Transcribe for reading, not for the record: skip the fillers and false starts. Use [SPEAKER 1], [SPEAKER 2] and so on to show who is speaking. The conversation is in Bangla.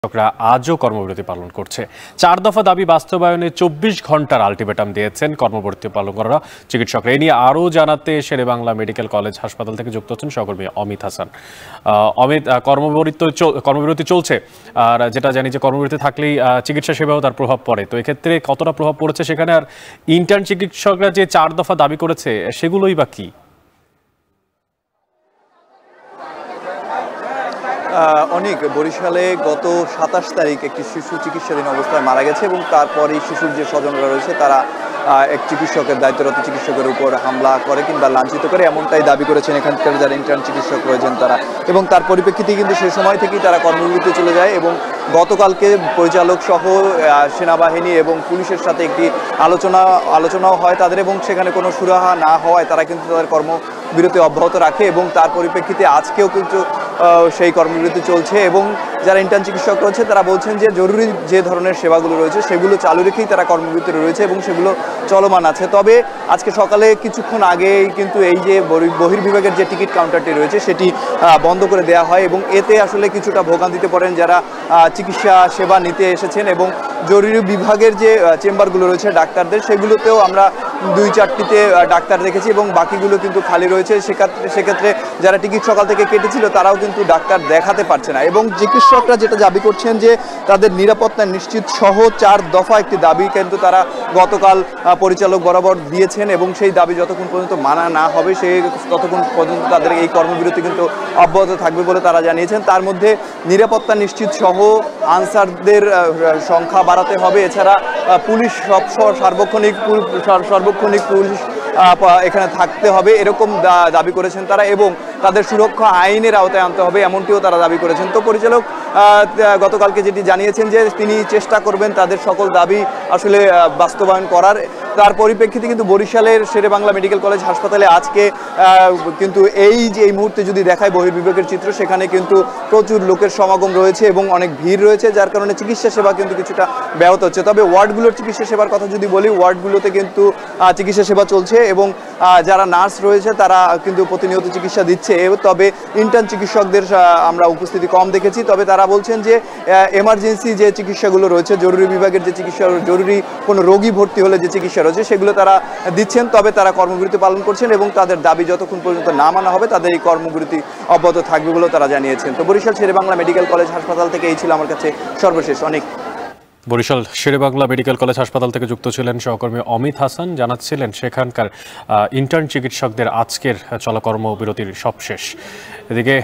[SPEAKER 1] চিকিৎসকরা আজও কর্মবিরতি পালন করছে। 4 দফা দাবি বাস্তবায়নে 24 ঘন্টার আলটিমেটাম দিয়েছেন কর্মবিরতি পালন করা চিকিৎসকরা। এই নিয়ে আরও জানাতে শেরেবাংলা মেডিকেল কলেজ হাসপাতাল থেকে যুক্ত হচ্ছেন সহকর্মী অমিত হাসান। অমিত, কর্মবিরতি চলছে, আর যেটা জানি যে কর্মবিরতি থাকলেই চিকিৎসা সেবাও তার প্রভাব পড়ে, তো এক্ষেত্রে কতটা প্রভাব পড়েছে সেখানে? আর ইন্টার্ন চিকিৎসকরা যে 4 দফা দাবি করেছে সেগুলোই বা কি?
[SPEAKER 2] অনেক বরিশালে গত 27 তারিখ একটি শিশু চিকিৎসাধীন অবস্থায় মারা গেছে এবং তারপরেই শিশুর যে স্বজনরা রয়েছে তারা এক চিকিৎসকের দায়িত্বরত চিকিৎসকের উপর হামলা করে কিংবা লাঞ্ছিত করে, এমনটাই দাবি করেছেন এখানকার যারা ইন্টার্ন চিকিৎসক রয়েছেন তারা। এবং তার পরিপ্রেক্ষিতে কিন্তু সে সময় থেকেই তারা কর্মবিরতিতে চলে যায় এবং গতকালকে পরিচালক সহ সেনাবাহিনী এবং পুলিশের সাথে একটি আলোচনাও হয় তাদের, এবং সেখানে কোনো সুরাহা না হওয়ায় তারা কিন্তু তাদের কর্মবিরতি অব্যাহত রাখে এবং তার পরিপ্রেক্ষিতে আজকেও কিন্তু সেই কর্মবিরতি চলছে। এবং যারা ইন্টার্ন চিকিৎসক রয়েছে তারা বলছেন যে জরুরি যে ধরনের সেবাগুলো রয়েছে সেগুলো চালু রেখেই তারা কর্মবিরতি রয়েছে এবং সেগুলো চলমান আছে। তবে আজকে সকালে কিছুক্ষণ আগেই কিন্তু এই যে বহির্বিভাগের যে টিকিট কাউন্টারটি রয়েছে সেটি বন্ধ করে দেওয়া হয় এবং এতে আসলে কিছুটা ভোগান্তিতে পড়েন যারা চিকিৎসা সেবা নিতে এসেছেন। এবং জরুরি বিভাগের যে চেম্বারগুলো রয়েছে ডাক্তারদের, সেগুলোতেও আমরা 2-4টিতে ডাক্তার দেখেছি এবং বাকিগুলো কিন্তু খালি রয়েছে। সেক্ষেত্রে যারা টিকিট সকাল থেকে কেটেছিল তারাও কিন্তু ডাক্তার দেখাতে পারছে না। এবং চিকিৎসকরা যেটা দাবি করছেন যে তাদের নিরাপত্তা নিশ্চিত সহ 4 দফা একটি দাবি কিন্তু তারা গতকাল পরিচালক বরাবর দিয়েছেন এবং সেই দাবি যতক্ষণ পর্যন্ত মানা না হবে ততক্ষণ পর্যন্ত তাদের এই কর্মবিরতি কিন্তু অব্যাহত থাকবে বলে তারা জানিয়েছেন। তার মধ্যে নিরাপত্তা নিশ্চিত সহ আনসারদের সংখ্যা বাড়াতে হবে, এছাড়া পুলিশ সার্বক্ষণিক পুলিশ এখানে থাকতে হবে, এরকম দাবি করেছেন তারা, এবং তাদের সুরক্ষা আইনের আওতায় আনতে হবে এমনটিও তারা দাবি করেছেন। তো পরিচালক গতকালকে যেটি জানিয়েছেন যে তিনি চেষ্টা করবেন তাদের সকল দাবি আসলে বাস্তবায়ন করার। তার পরিপ্রেক্ষিতে কিন্তু বরিশালের শেরেবাংলা মেডিকেল কলেজ হাসপাতালে আজকে কিন্তু এই মুহূর্তে যদি দেখায় বহির্বিভাগের চিত্র, সেখানে কিন্তু প্রচুর লোকের সমাগম রয়েছে এবং অনেক ভিড় রয়েছে, যার কারণে চিকিৎসা সেবা কিন্তু কিছুটা ব্যাহত হচ্ছে। তবে ওয়ার্ডগুলোর চিকিৎসা সেবার কথা যদি বলি, ওয়ার্ডগুলোতে কিন্তু চিকিৎসা সেবা চলছে এবং যারা নার্স রয়েছে তারা কিন্তু প্রতিনিয়ত চিকিৎসা দিচ্ছে। তবে ইন্টার্ন চিকিৎসকদের আমরা উপস্থিতি কম দেখেছি। তবে তারা বলছেন যে এমার্জেন্সি যে চিকিৎসাগুলো রয়েছে, জরুরি বিভাগের যে চিকিৎসা, জরুরি কোনো রোগী ভর্তি হলে যে চিকিৎসা রয়েছে সেগুলো তারা দিচ্ছেন। তবে তারা কর্মবিরতি পালন করছেন এবং তাদের দাবি যতক্ষণ পর্যন্ত না মানা হবে তাদের এই কর্মবিরতি অব্যাহত থাকবে বলেও তারা জানিয়েছেন। তো বরিশাল শেরেবাংলা মেডিকেল কলেজ হাসপাতাল থেকে এই ছিল আমার কাছে সর্বশেষ। অনেক
[SPEAKER 1] বরিশাল শেরেবাংলা মেডিকেল কলেজ হাসপাতাল থেকে যুক্ত ছিলেন সহকর্মী অমিত হাসান, জানাচ্ছিলেন সেখানকার ইন্টার্ন চিকিৎসকদের আজকের চলা কর্মবিরতির সবশেষ। এদিকে